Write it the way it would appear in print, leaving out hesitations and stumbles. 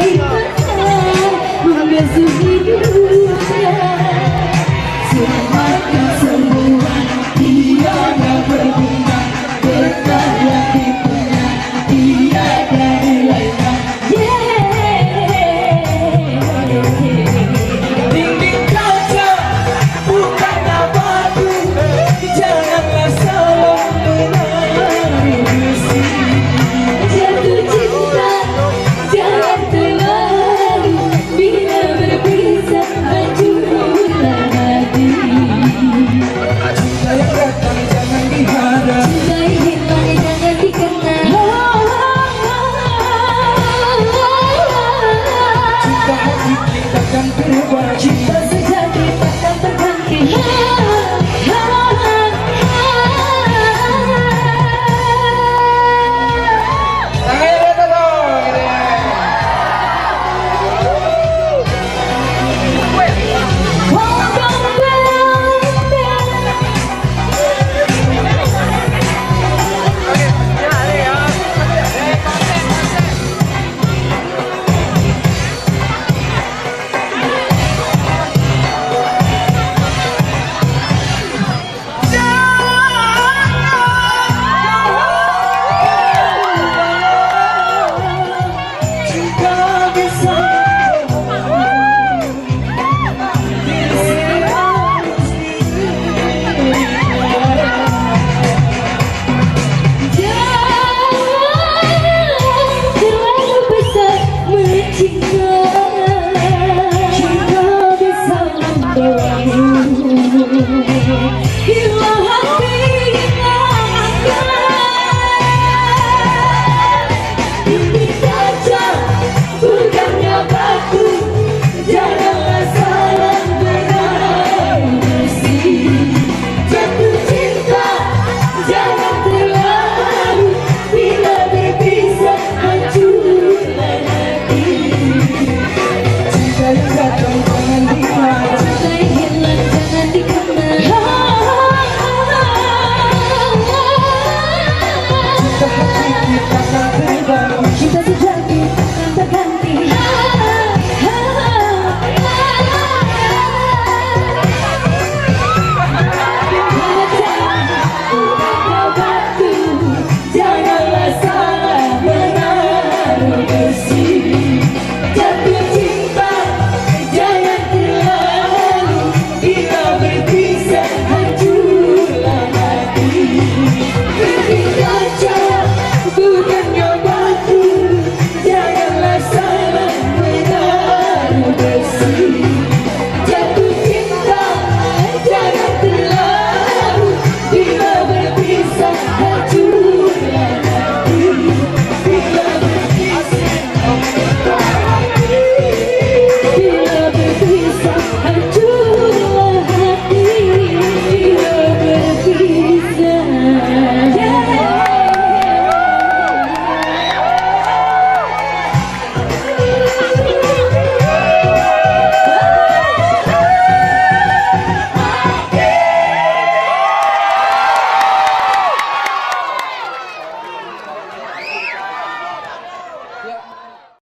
andai kata membasuh hidupnya, semakin semua tiada berbunga, berkah yang dipunya tiada dilaikan. Dinding kaca bukanlah batu, janganlah salah menari besi. Jatuh cinta jangan terlalu, bila berpisah hancurlah hati. Cinta yang datang jangan diharap, Cinta yang hilang jangan dikenal. cinta hakiki takkan terubah, Cinta sejati takkan terganti. Terlalu besar mencinta.